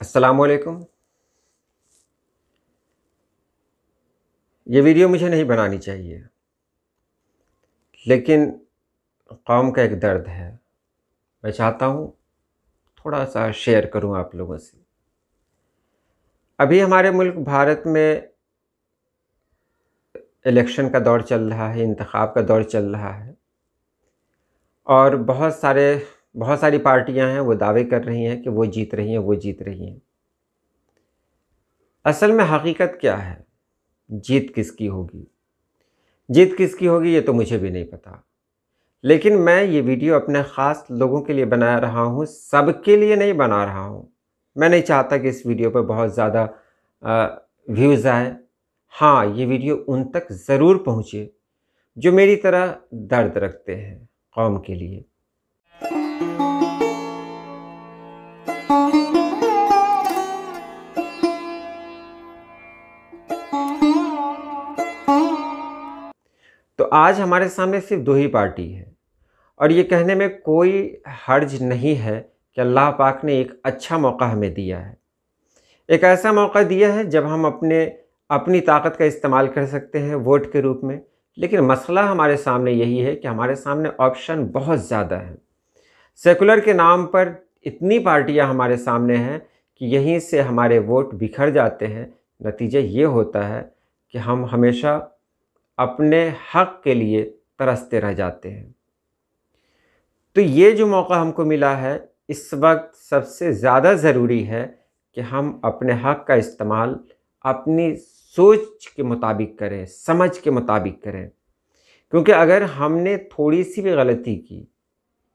अस्सलामुअलैकुम। ये वीडियो मुझे नहीं बनानी चाहिए, लेकिन कौम का एक दर्द है। मैं चाहता हूँ थोड़ा सा शेयर करूँ आप लोगों से। अभी हमारे मुल्क भारत में इलेक्शन का दौर चल रहा है, इंतखाब का दौर चल रहा है और बहुत सारी पार्टियां हैं, वो दावे कर रही हैं कि वो जीत रही हैं, वो जीत रही हैं। असल में हकीकत क्या है? जीत किसकी होगी? जीत किसकी होगी ये तो मुझे भी नहीं पता। लेकिन मैं ये वीडियो अपने ख़ास लोगों के लिए बना रहा हूँ, सबके लिए नहीं बना रहा हूँ। मैं नहीं चाहता कि इस वीडियो पर बहुत ज़्यादा व्यूज़ आए। हाँ, ये वीडियो उन तक ज़रूर पहुँचे जो मेरी तरह दर्द रखते हैं कौम के लिए। तो आज हमारे सामने सिर्फ दो ही पार्टी है और ये कहने में कोई हर्ज नहीं है कि अल्लाह पाक ने एक अच्छा मौका हमें दिया है। एक ऐसा मौका दिया है जब हम अपनी ताकत का इस्तेमाल कर सकते हैं वोट के रूप में। लेकिन मसला हमारे सामने यही है कि हमारे सामने ऑप्शन बहुत ज़्यादा हैं। सेकुलर के नाम पर इतनी पार्टियां हमारे सामने हैं कि यहीं से हमारे वोट बिखर जाते हैं। नतीजा ये होता है कि हम हमेशा अपने हक के लिए तरसते रह जाते हैं। तो ये जो मौका हमको मिला है, इस वक्त सबसे ज़्यादा ज़रूरी है कि हम अपने हक का इस्तेमाल अपनी सोच के मुताबिक करें, समझ के मुताबिक करें। क्योंकि अगर हमने थोड़ी सी भी गलती की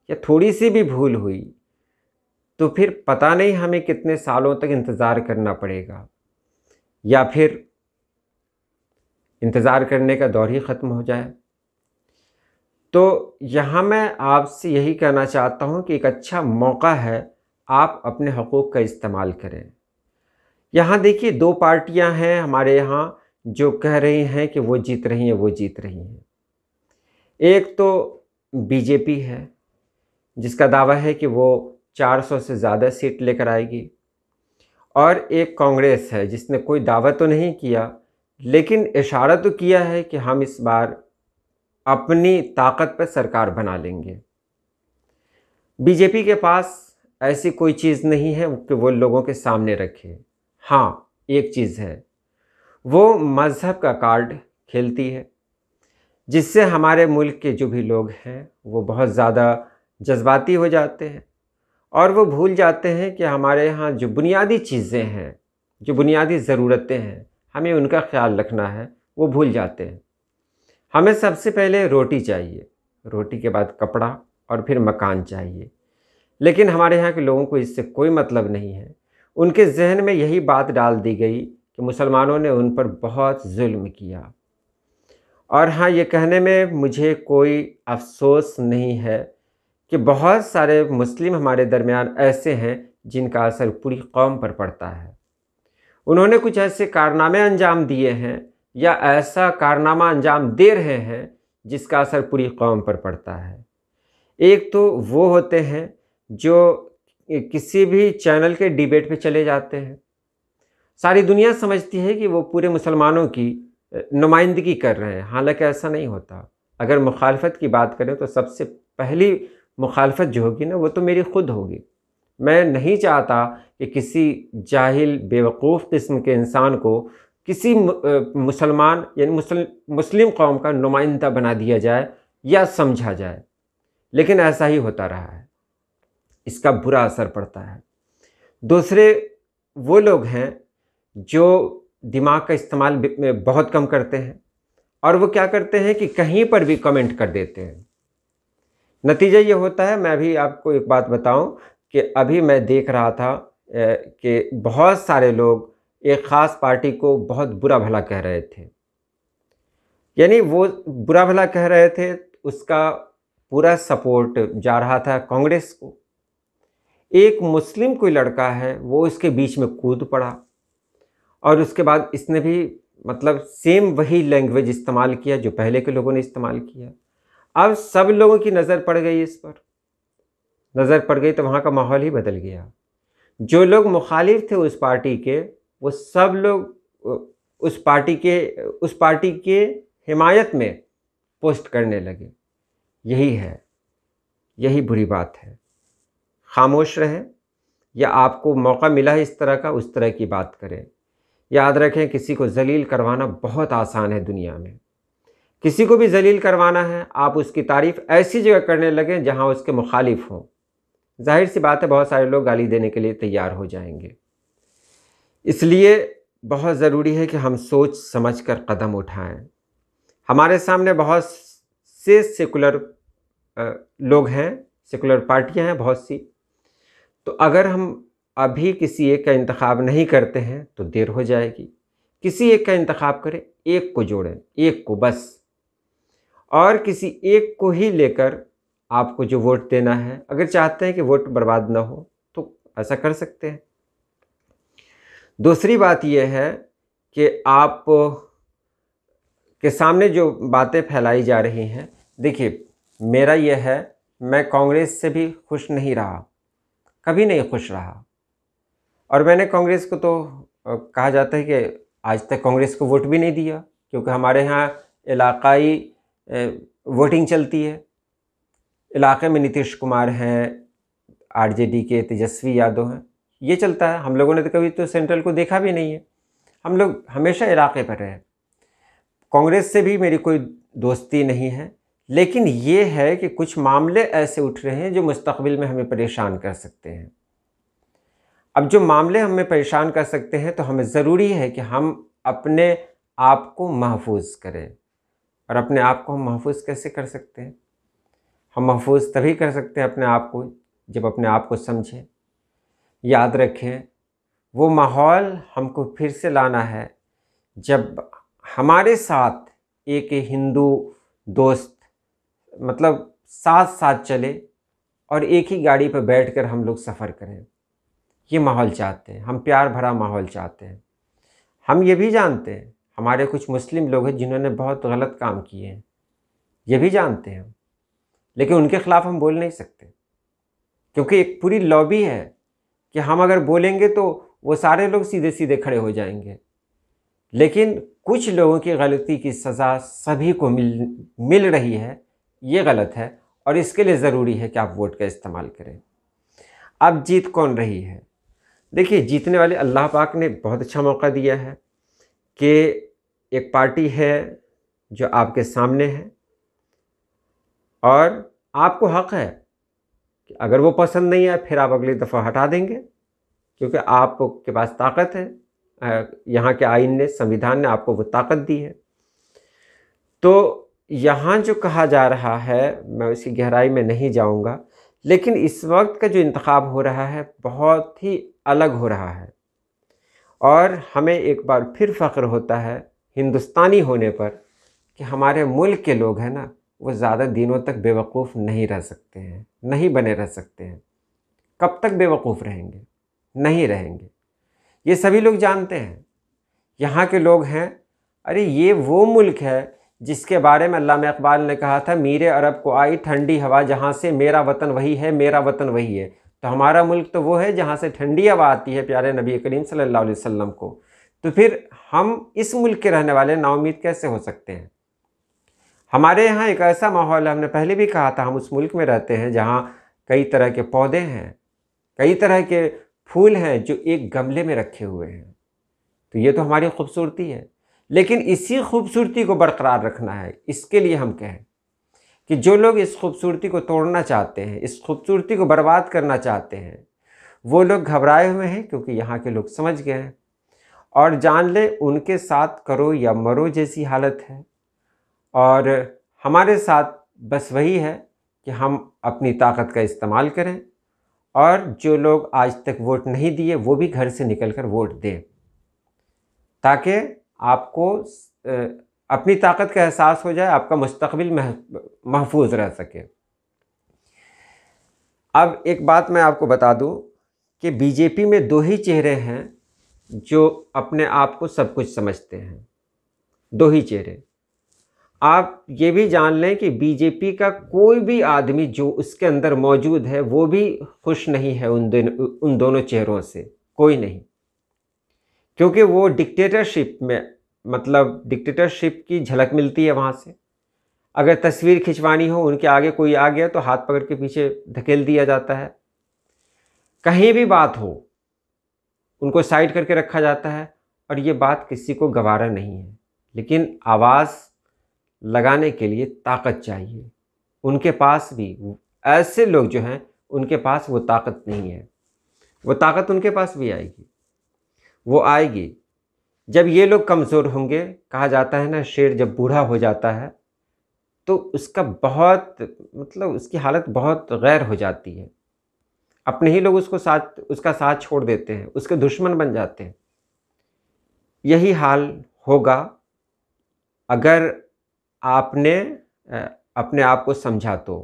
या थोड़ी सी भी भूल हुई, तो फिर पता नहीं हमें कितने सालों तक इंतज़ार करना पड़ेगा, या फिर इंतज़ार करने का दौर ही ख़त्म हो जाए। तो यहाँ मैं आपसे यही कहना चाहता हूँ कि एक अच्छा मौका है, आप अपने हकूक़ का इस्तेमाल करें। यहाँ देखिए, दो पार्टियाँ हैं हमारे यहाँ जो कह रही हैं कि वो जीत रही हैं, वो जीत रही हैं। एक तो बीजेपी है जिसका दावा है कि वो 400 से ज़्यादा सीट लेकर आएगी, और एक कांग्रेस है जिसने कोई दावा तो नहीं किया लेकिन इशारा तो किया है कि हम इस बार अपनी ताकत पर सरकार बना लेंगे। बीजेपी के पास ऐसी कोई चीज़ नहीं है कि वो लोगों के सामने रखे। हाँ, एक चीज़ है, वो मज़हब का कार्ड खेलती है, जिससे हमारे मुल्क के जो भी लोग हैं वो बहुत ज़्यादा जज्बाती हो जाते हैं और वो भूल जाते हैं कि हमारे यहाँ जो बुनियादी चीज़ें हैं, जो बुनियादी ज़रूरतें हैं, हमें उनका ख्याल रखना है, वो भूल जाते हैं। हमें सबसे पहले रोटी चाहिए, रोटी के बाद कपड़ा और फिर मकान चाहिए। लेकिन हमारे यहाँ के लोगों को इससे कोई मतलब नहीं है। उनके जहन में यही बात डाल दी गई कि मुसलमानों ने उन पर बहुत जुल्म किया। और हाँ, ये कहने में मुझे कोई अफ़सोस नहीं है कि बहुत सारे मुस्लिम हमारे दरमियान ऐसे हैं जिनका असर पूरी कौम पर पड़ता है। उन्होंने कुछ ऐसे कारनामे अंजाम दिए हैं या ऐसा कारनामा अंजाम दे रहे हैं जिसका असर पूरी कौम पर पड़ता है। एक तो वो होते हैं जो किसी भी चैनल के डिबेट पे चले जाते हैं। सारी दुनिया समझती है कि वो पूरे मुसलमानों की नुमाइंदगी कर रहे हैं, हालांकि ऐसा नहीं होता। अगर मुखालफत की बात करें तो सबसे पहली मुखालफत जो होगी ना, वो तो मेरी खुद होगी। मैं नहीं चाहता कि किसी जाहिल बेवकूफ़ किस्म के इंसान को किसी मुसलमान यानी मुस्लिम कौम का नुमाइंदा बना दिया जाए या समझा जाए, लेकिन ऐसा ही होता रहा है। इसका बुरा असर पड़ता है। दूसरे वो लोग हैं जो दिमाग का इस्तेमाल बहुत कम करते हैं और वो क्या करते हैं कि कहीं पर भी कमेंट कर देते हैं। नतीजा ये होता है, मैं भी आपको एक बात बताऊं कि अभी मैं देख रहा था कि बहुत सारे लोग एक ख़ास पार्टी को बहुत बुरा भला कह रहे थे। यानी वो बुरा भला कह रहे थे, उसका पूरा सपोर्ट जा रहा था कांग्रेस को। एक मुस्लिम कोई लड़का है, वो इसके बीच में कूद पड़ा और उसके बाद इसने भी मतलब सेम वही लैंग्वेज इस्तेमाल किया जो पहले के लोगों ने इस्तेमाल किया। अब सब लोगों की नज़र पड़ गई इस पर। नज़र पड़ गई तो वहाँ का माहौल ही बदल गया। जो लोग मुखालिफ थे उस पार्टी के, वो सब लोग उस पार्टी के हिमायत में पोस्ट करने लगे। यही है, यही बुरी बात है। खामोश रहें, या आपको मौका मिला है इस तरह का, उस तरह की बात करें। याद रखें, किसी को जलील करवाना बहुत आसान है दुनिया में। किसी को भी जलील करवाना है, आप उसकी तारीफ़ ऐसी जगह करने लगें जहां उसके मुखालिफ हों। जाहिर सी बात है, बहुत सारे लोग गाली देने के लिए तैयार हो जाएंगे। इसलिए बहुत ज़रूरी है कि हम सोच समझ कर कदम उठाएं। हमारे सामने बहुत से सेकुलर लोग हैं, सेकुलर पार्टियां हैं बहुत सी। तो अगर हम अभी किसी एक का इंतखाब नहीं करते हैं तो देर हो जाएगी। किसी एक का इंतखाब करें, एक को जोड़ें, एक को बस, और किसी एक को ही लेकर आपको जो वोट देना है, अगर चाहते हैं कि वोट बर्बाद ना हो तो ऐसा कर सकते हैं। दूसरी बात यह है कि आप के सामने जो बातें फैलाई जा रही हैं, देखिए मेरा यह है, मैं कांग्रेस से भी खुश नहीं रहा, कभी नहीं खुश रहा। और मैंने कांग्रेस को तो कहा जाता है कि आज तक कांग्रेस को वोट भी नहीं दिया, क्योंकि हमारे यहाँ इलाकाई वोटिंग चलती है। इलाके में नीतीश कुमार हैं, आरजेडी के तेजस्वी यादव हैं, ये चलता है। हम लोगों ने तो कभी तो सेंट्रल को देखा भी नहीं है, हम लोग हमेशा इलाके पर रहे। कांग्रेस से भी मेरी कोई दोस्ती नहीं है, लेकिन ये है कि कुछ मामले ऐसे उठ रहे हैं जो मुस्तकबिल में हमें परेशान कर सकते हैं। अब जो मामले हमें परेशान कर सकते हैं, तो हमें ज़रूरी है कि हम अपने आप को महफूज करें। और अपने आप को हम महफूज कैसे कर सकते हैं? हम महफूज तभी कर सकते हैं अपने आप को जब अपने आप को समझें। याद रखें, वो माहौल हमको फिर से लाना है जब हमारे साथ एक हिंदू दोस्त, मतलब साथ साथ चले और एक ही गाड़ी पर बैठकर हम लोग सफ़र करें। ये माहौल चाहते हैं, हम प्यार भरा माहौल चाहते हैं। हम ये भी जानते हैं हमारे कुछ मुस्लिम लोग हैं जिन्होंने बहुत गलत काम किए हैं, ये भी जानते हैं, लेकिन उनके ख़िलाफ़ हम बोल नहीं सकते, क्योंकि एक पूरी लॉबी है कि हम अगर बोलेंगे तो वो सारे लोग सीधे सीधे खड़े हो जाएंगे। लेकिन कुछ लोगों की गलती की सज़ा सभी को मिल रही है, ये गलत है, और इसके लिए ज़रूरी है कि आप वोट का इस्तेमाल करें। अब जीत कौन रही है? देखिए, जीतने वाले अल्लाह पाक ने बहुत अच्छा मौका दिया है कि एक पार्टी है जो आपके सामने है, और आपको हक़ है कि अगर वो पसंद नहीं आए फिर आप अगली दफ़ा हटा देंगे, क्योंकि आपके पास ताकत है। यहाँ के आइन ने, संविधान ने आपको वो ताकत दी है। तो यहाँ जो कहा जा रहा है, मैं उसकी गहराई में नहीं जाऊँगा, लेकिन इस वक्त का जो इंतखाब हो रहा है बहुत ही अलग हो रहा है, और हमें एक बार फिर फ़ख्र होता है हिंदुस्तानी होने पर कि हमारे मुल्क के लोग हैं ना, वो ज़्यादा दिनों तक बेवकूफ़ नहीं रह सकते हैं, नहीं बने रह सकते हैं। कब तक बेवकूफ़ रहेंगे? नहीं रहेंगे। ये सभी लोग जानते हैं। यहाँ के लोग हैं, अरे ये वो मुल्क है जिसके बारे में अल्लामा इकबाल ने कहा था, मीरे अरब को आई ठंडी हवा जहाँ से, मेरा वतन वही है, मेरा वतन वही है। तो हमारा मुल्क तो वो है जहाँ से ठंडी हवा आती है प्यारे नबी करीम सल्लल्लाहु अलैहि वसल्लम को। तो फिर हम इस मुल्क के रहने वाले नाउम्मीद कैसे हो सकते हैं? हमारे यहाँ एक ऐसा माहौल है, हमने पहले भी कहा था, हम उस मुल्क में रहते हैं जहाँ कई तरह के पौधे हैं, कई तरह के फूल हैं जो एक गमले में रखे हुए हैं। तो ये तो हमारी खूबसूरती है, लेकिन इसी खूबसूरती को बरकरार रखना है। इसके लिए हम कहें कि जो लोग इस खूबसूरती को तोड़ना चाहते हैं, इस खूबसूरती को बर्बाद करना चाहते हैं, वो लोग घबराए हुए हैं, क्योंकि यहाँ के लोग समझ गए हैं। और जान ले, उनके साथ करो या मरो जैसी हालत है। और हमारे साथ बस वही है कि हम अपनी ताकत का इस्तेमाल करें, और जो लोग आज तक वोट नहीं दिए वो भी घर से निकलकर वोट दें, ताकि आपको अपनी ताकत का एहसास हो जाए, आपका मुस्तकबिल महफूज रह सके। अब एक बात मैं आपको बता दूं कि बीजेपी में दो ही चेहरे हैं जो अपने आप को सब कुछ समझते हैं, दो ही चेहरे। आप ये भी जान लें कि बीजेपी का कोई भी आदमी जो उसके अंदर मौजूद है वो भी खुश नहीं है उन दोनों चेहरों से, कोई नहीं। क्योंकि वो डिक्टेटरशिप में, मतलब डिक्टेटरशिप की झलक मिलती है वहाँ से। अगर तस्वीर खिंचवानी हो, उनके आगे कोई आ गया तो हाथ पकड़ के पीछे धकेल दिया जाता है। कहीं भी बात हो उनको साइड करके रखा जाता है, और ये बात किसी को गवारा नहीं है। लेकिन आवाज़ लगाने के लिए ताकत चाहिए। उनके पास भी, ऐसे लोग जो हैं उनके पास वो ताकत नहीं है। वो ताकत उनके पास भी आएगी, वो आएगी जब ये लोग कमज़ोर होंगे। कहा जाता है ना, शेर जब बूढ़ा हो जाता है तो उसका बहुत, मतलब उसकी हालत बहुत गैर हो जाती है। अपने ही लोग उसका साथ छोड़ देते हैं, उसके दुश्मन बन जाते हैं। यही हाल होगा अगर आपने अपने आप को समझा तो,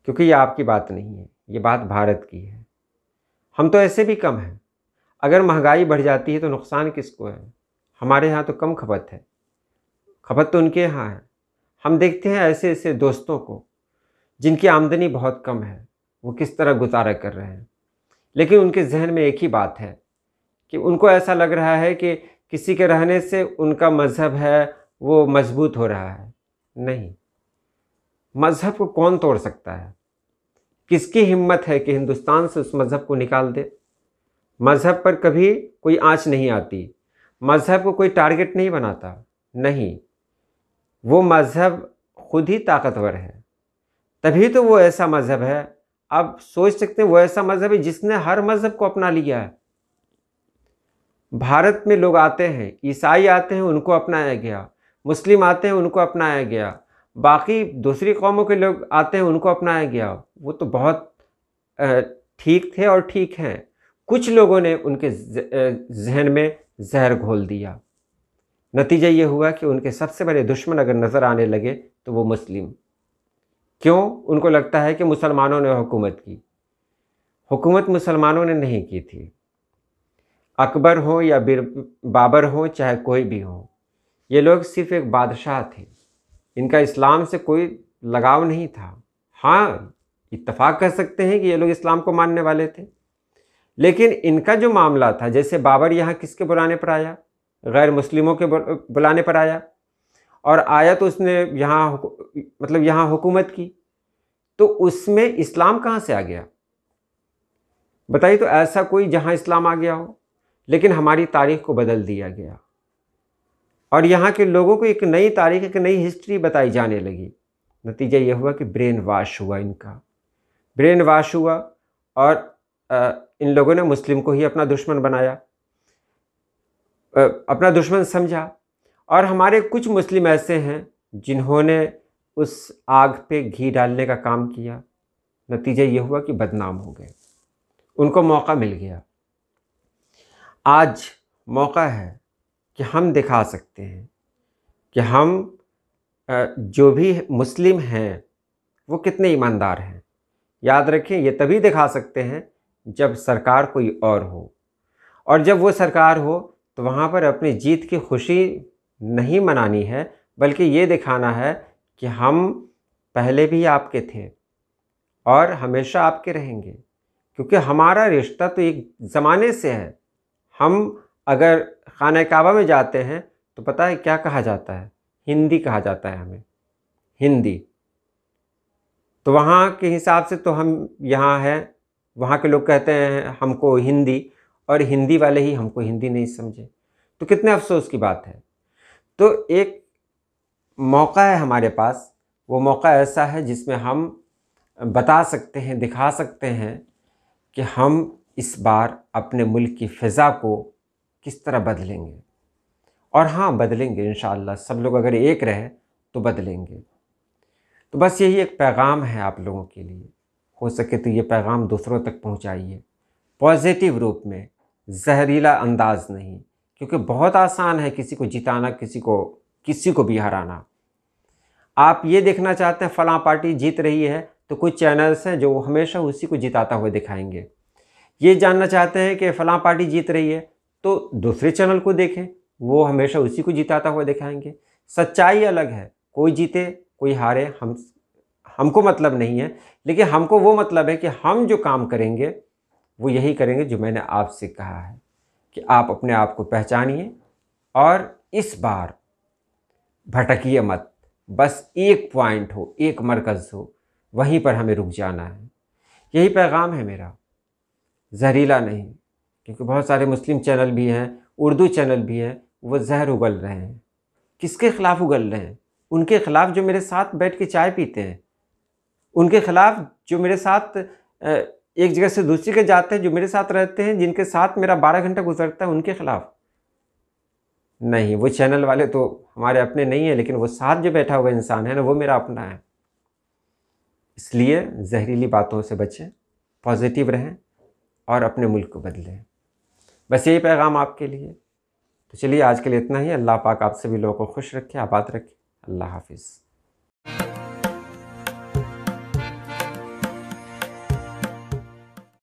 क्योंकि ये आपकी बात नहीं है, ये बात भारत की है। हम तो ऐसे भी कम हैं। अगर महंगाई बढ़ जाती है तो नुकसान किसको है? हमारे यहाँ तो कम खपत है, खपत तो उनके यहाँ है। हम देखते हैं ऐसे ऐसे दोस्तों को जिनकी आमदनी बहुत कम है, वो किस तरह गुजारा कर रहे हैं। लेकिन उनके जहन में एक ही बात है कि उनको ऐसा लग रहा है कि किसी के रहने से उनका मज़हब है वो मजबूत हो रहा है। नहीं, मज़हब को कौन तोड़ सकता है? किसकी हिम्मत है कि हिंदुस्तान से उस मज़हब को निकाल दे? मज़हब पर कभी कोई आँच नहीं आती, मज़हब को कोई टारगेट नहीं बनाता। नहीं, वो मज़हब खुद ही ताकतवर है, तभी तो वो ऐसा मज़हब है। आप सोच सकते हैं, वो ऐसा मज़हब है जिसने हर मज़हब को अपना लिया है। भारत में लोग आते हैं, ईसाई आते हैं, उनको अपनाया गया। मुस्लिम आते हैं, उनको अपनाया गया। बाकी दूसरी कौमों के लोग आते हैं, उनको अपनाया गया। वो तो बहुत ठीक थे और ठीक हैं। कुछ लोगों ने उनके जहन में जहर घोल दिया। नतीजा ये हुआ कि उनके सबसे बड़े दुश्मन अगर नज़र आने लगे तो वो मुस्लिम। क्यों? उनको लगता है कि मुसलमानों ने हुकूमत की। हुकूमत मुसलमानों ने नहीं की थी। अकबर हो या बाबर हो, चाहे कोई भी हो, ये लोग सिर्फ एक बादशाह थे। इनका इस्लाम से कोई लगाव नहीं था। हाँ, इत्तफाक कर सकते हैं कि ये लोग इस्लाम को मानने वाले थे, लेकिन इनका जो मामला था, जैसे बाबर यहाँ किसके बुलाने पर आया? गैर मुस्लिमों के बुलाने पर आया, और आया तो उसने यहाँ मतलब यहाँ हुकूमत की, तो उसमें इस्लाम कहाँ से आ गया? बताइए। तो ऐसा कोई जहाँ इस्लाम आ गया हो, लेकिन हमारी तारीख को बदल दिया गया और यहाँ के लोगों को एक नई तारीख, एक नई हिस्ट्री बताई जाने लगी। नतीजा ये हुआ कि ब्रेन वाश हुआ, इनका ब्रेन वाश हुआ, और इन लोगों ने मुस्लिम को ही अपना दुश्मन बनाया, अपना दुश्मन समझा। और हमारे कुछ मुस्लिम ऐसे हैं जिन्होंने उस आग पे घी डालने का काम किया। नतीजा ये हुआ कि बदनाम हो गए, उनको मौका मिल गया। आज मौका है कि हम दिखा सकते हैं कि हम जो भी मुस्लिम हैं वो कितने ईमानदार हैं। याद रखें, ये तभी दिखा सकते हैं जब सरकार कोई और हो, और जब वो सरकार हो तो वहाँ पर अपनी जीत की खुशी नहीं मनानी है, बल्कि ये दिखाना है कि हम पहले भी आपके थे और हमेशा आपके रहेंगे, क्योंकि हमारा रिश्ता तो एक ज़माने से है। हम अगर खाना काबा में जाते हैं तो पता है क्या कहा जाता है? हिंदी कहा जाता है हमें, हिंदी। तो वहाँ के हिसाब से तो हम यहाँ हैं, वहाँ के लोग कहते हैं हमको हिंदी, और हिंदी वाले ही हमको हिंदी नहीं समझे। तो कितने अफसोस की बात है। तो एक मौका है हमारे पास, वो मौका ऐसा है जिसमें हम बता सकते हैं, दिखा सकते हैं कि हम इस बार अपने मुल्क की फ़िज़ा को किस तरह बदलेंगे। और हाँ, बदलेंगे इंशाअल्लाह। सब लोग अगर एक रहे तो बदलेंगे। तो बस यही एक पैगाम है आप लोगों के लिए। हो सके तो ये पैगाम दूसरों तक पहुंचाइए, पॉजिटिव रूप में, जहरीला अंदाज नहीं, क्योंकि बहुत आसान है किसी को जिताना, किसी को भी हराना। आप ये देखना चाहते हैं फ़लाँ पार्टी जीत रही है, तो कुछ चैनल्स हैं जो हमेशा उसी को जिताता हुआ दिखाएंगे। ये जानना चाहते हैं कि फ़लाँ पार्टी जीत रही है, तो दूसरे चैनल को देखें, वो हमेशा उसी को जिताता हुआ दिखाएंगे। सच्चाई अलग है, कोई जीते कोई हारे हमको मतलब नहीं है, लेकिन हमको वो मतलब है कि हम जो काम करेंगे वो यही करेंगे जो मैंने आपसे कहा है कि आप अपने आप को पहचानिए और इस बार भटकिए मत। बस एक पॉइंट हो, एक मरकज़ हो, वहीं पर हमें रुक जाना है। यही पैगाम है मेरा, जहरीला नहीं, क्योंकि बहुत सारे मुस्लिम चैनल भी हैं, उर्दू चैनल भी हैं, वो जहर उगल रहे हैं। किसके ख़िलाफ़ उगल रहे हैं? उनके ख़िलाफ़ जो मेरे साथ बैठ के चाय पीते हैं, उनके ख़िलाफ़ जो मेरे साथ एक जगह से दूसरी जगह जाते हैं, जो मेरे साथ रहते हैं, जिनके साथ मेरा 12 घंटा गुजरता है, उनके ख़िलाफ़ नहीं। वो चैनल वाले तो हमारे अपने नहीं हैं, लेकिन वो साथ जो बैठा हुआ इंसान है ना, वो मेरा अपना है। इसलिए जहरीली बातों से बचें, पॉजिटिव रहें और अपने मुल्क को बदलें। बस यही पैगाम आपके लिए। तो चलिए आज के लिए इतना ही। अल्लाह पाक आप सभी लोगों को खुश रखे, आबाद रखे। अल्लाह हाफिज़।